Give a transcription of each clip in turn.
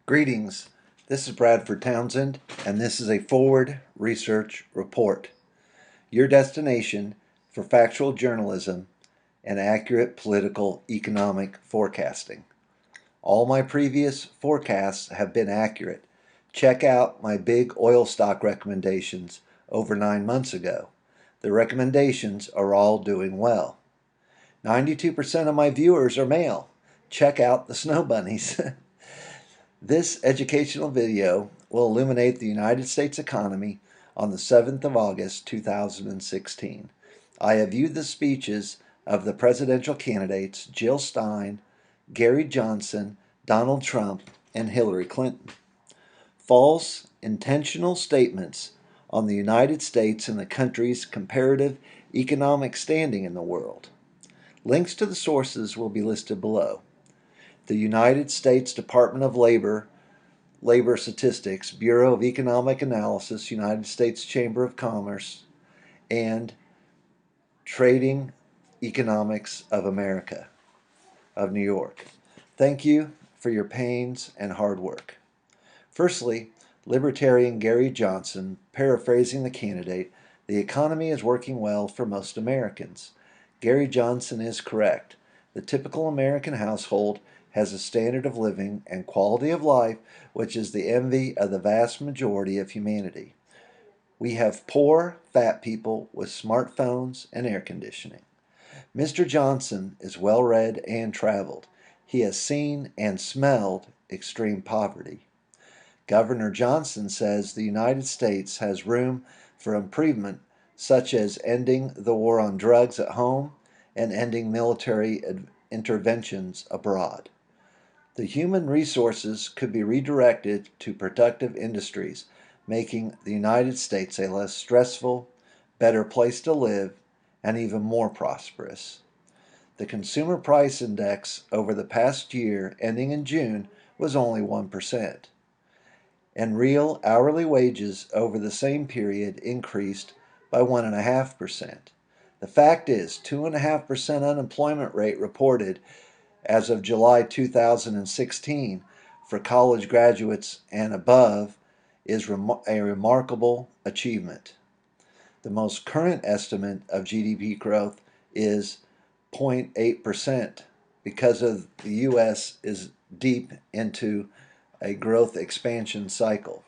Greetings. This is Bradford Townsend, and this is a Forward Research Report, your destination for factual journalism and accurate political economic forecasting. All my previous forecasts have been accurate. Check out my big oil stock recommendations over 9 months ago. The recommendations are all doing well. 92% of my viewers are male. Check out the snow bunnies. This educational video will illuminate the United States economy on the 7th of August 2016. I have viewed the speeches of the presidential candidates Jill Stein, Gary Johnson, Donald Trump, and Hillary Clinton. False, intentional statements on the United States and the country's comparative economic standing in the world. Links to the sources will be listed below. The United States Department of Labor Statistics, Bureau of Economic Analysis, United States Chamber of Commerce, and Trading Economics of America of New York. Thank you for your pains and hard work. Firstly, Libertarian Gary Johnson, paraphrasing the candidate, the economy is working well for most Americans. Gary Johnson is correct. The typical American household has a standard of living and quality of life which is the envy of the vast majority of humanity. We have poor, fat people with smartphones and air conditioning. Mr. Johnson is well-read and traveled. He has seen and smelled extreme poverty. Governor Johnson says the United States has room for improvement, such as ending the war on drugs at home and ending military interventions abroad. The human resources could be redirected to productive industries, making the United States a less stressful, better place to live, and even more prosperous. The Consumer Price Index over the past year, ending in June, was only 1%. And real hourly wages over the same period increased by 1.5%. The fact is, 2.5% unemployment rate reported as of July 2016 for college graduates and above is a remarkable achievement. The most current estimate of GDP growth is 0.8% because of the U.S. is deep into a growth expansion cycle.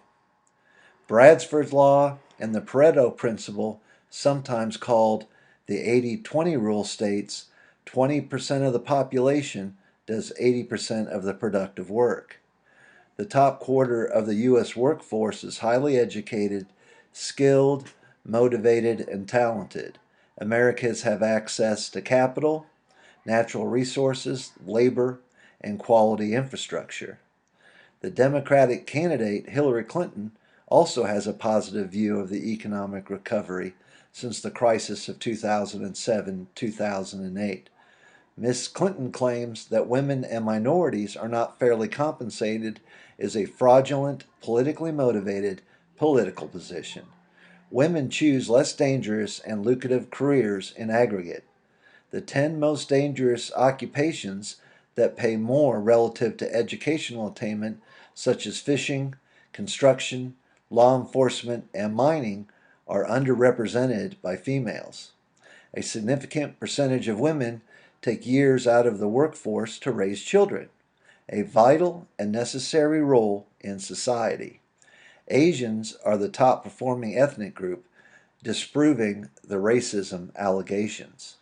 Bradford's Law and the Pareto Principle, sometimes called the 80-20 rule, states 20% of the population does 80% of the productive work. The top quarter of the U.S. workforce is highly educated, skilled, motivated, and talented. Americans have access to capital, natural resources, labor, and quality infrastructure. The Democratic candidate Hillary Clinton also has a positive view of the economic recovery since the crisis of 2007-2008. Ms. Clinton claims that women and minorities are not fairly compensated is a fraudulent, politically motivated political position. Women choose less dangerous and lucrative careers in aggregate. The 10 most dangerous occupations that pay more relative to educational attainment, such as fishing, construction, law enforcement, and mining, are underrepresented by females. A significant percentage of women take years out of the workforce to raise children, a vital and necessary role in society. Asians are the top performing ethnic group, disproving the racism allegations.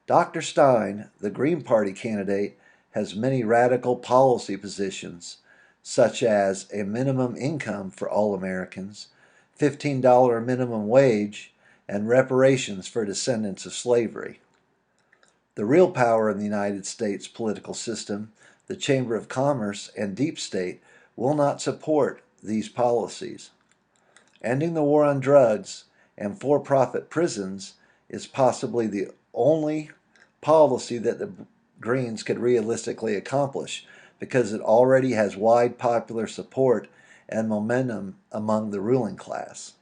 Dr. Stein, the Green Party candidate, has many radical policy positions, such as a minimum income for all Americans, $15 minimum wage, and reparations for descendants of slavery. The real power in the United States political system, the Chamber of Commerce and Deep State, will not support these policies. Ending the war on drugs and for-profit prisons is possibly the only policy that the Greens could realistically accomplish because it already has wide popular support and momentum among the ruling class.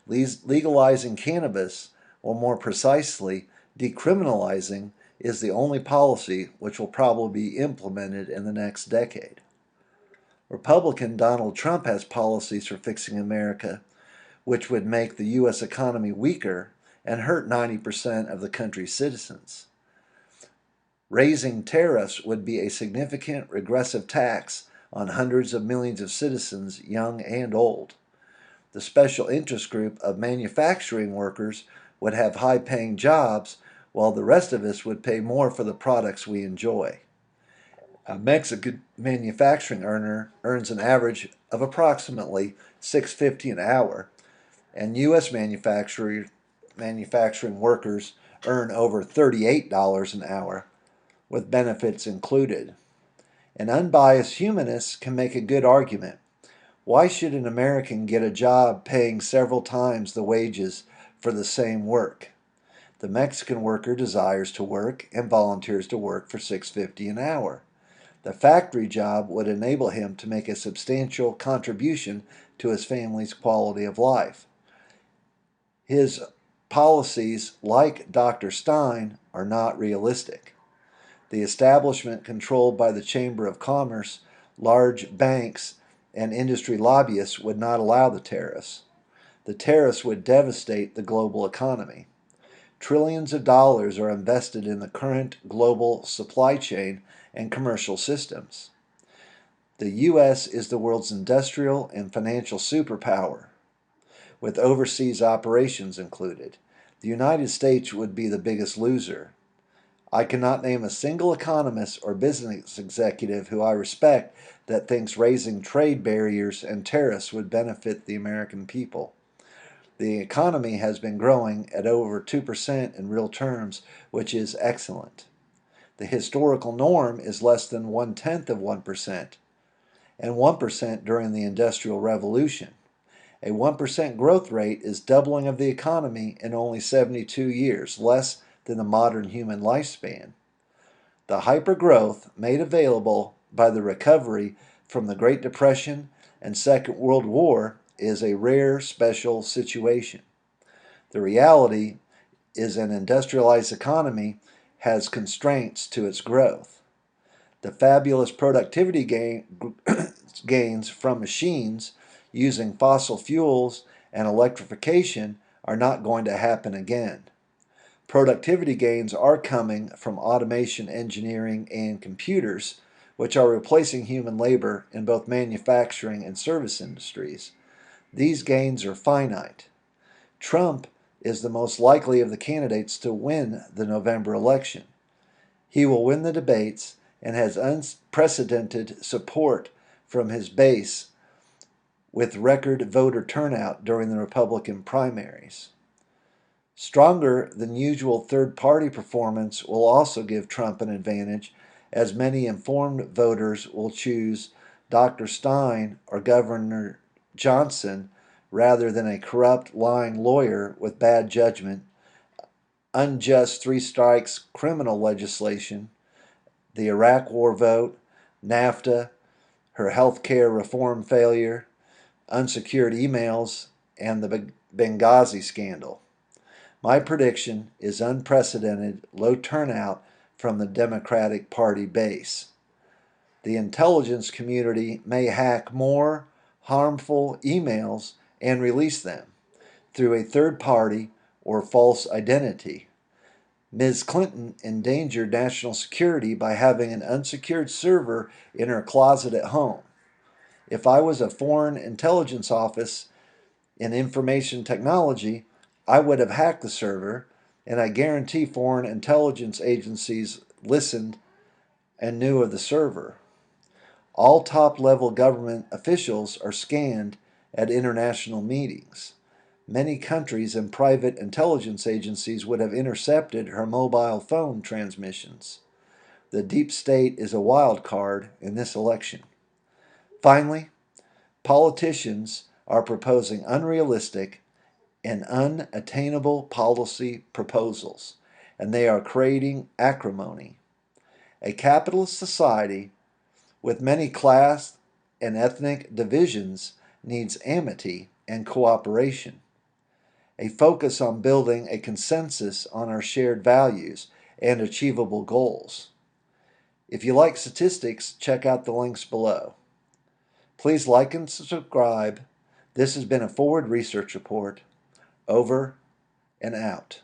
Legalizing cannabis, or more precisely, decriminalizing, is the only policy which will probably be implemented in the next decade. Republican Donald Trump has policies for fixing America, which would make the U.S. economy weaker and hurt 90% of the country's citizens. Raising tariffs would be a significant regressive tax on hundreds of millions of citizens, young and old. The special interest group of manufacturing workers would have high-paying jobs, while the rest of us would pay more for the products we enjoy. A Mexican manufacturing earner earns an average of approximately $6.50 an hour, and U.S. manufacturing workers earn over $38 an hour, with benefits included. An unbiased humanist can make a good argument. Why should an American get a job paying several times the wages for the same work? The Mexican worker desires to work and volunteers to work for $6.50 an hour. The factory job would enable him to make a substantial contribution to his family's quality of life. His policies, like Dr. Stein, are not realistic. The establishment controlled by the Chamber of Commerce, large banks, and industry lobbyists would not allow the tariffs. The tariffs would devastate the global economy. Trillions of dollars are invested in the current global supply chain and commercial systems. The U.S. is the world's industrial and financial superpower, with overseas operations included. The United States would be the biggest loser. I cannot name a single economist or business executive who I respect that thinks raising trade barriers and tariffs would benefit the American people. The economy has been growing at over 2% in real terms, which is excellent. The historical norm is less than 1/10 of 1%, and 1% during the Industrial Revolution. A 1% growth rate is doubling of the economy in only 72 years, less than the modern human lifespan. The hypergrowth made available by the recovery from the Great Depression and Second World War is a rare special situation. The reality is an industrialized economy has constraints to its growth. The fabulous productivity gains from machines using fossil fuels and electrification are not going to happen again. Productivity gains are coming from automation, engineering, and computers, which are replacing human labor in both manufacturing and service industries. These gains are finite. Trump is the most likely of the candidates to win the November election. He will win the debates and has unprecedented support from his base with record voter turnout during the Republican primaries. Stronger than usual third-party performance will also give Trump an advantage, as many informed voters will choose Dr. Stein or Governor Johnson rather than a corrupt, lying lawyer with bad judgment, unjust three-strikes criminal legislation, the Iraq War vote, NAFTA, her health care reform failure, unsecured emails, and the Benghazi scandal. My prediction is unprecedented low turnout from the Democratic Party base. The intelligence community may hack more harmful emails and release them through a third party or false identity. Ms. Clinton endangered national security by having an unsecured server in her closet at home. If I was a foreign intelligence office in information technology, I would have hacked the server, and I guarantee foreign intelligence agencies listened and knew of the server. All top-level government officials are scanned at international meetings. Many countries and private intelligence agencies would have intercepted her mobile phone transmissions. The deep state is a wild card in this election. Finally, politicians are proposing unrealistic and unattainable policy proposals, and they are creating acrimony. A capitalist society with many class and ethnic divisions needs amity and cooperation. A focus on building a consensus on our shared values and achievable goals. If you like statistics, check out the links below. Please like and subscribe. This has been a Forward Research Report. Over and out.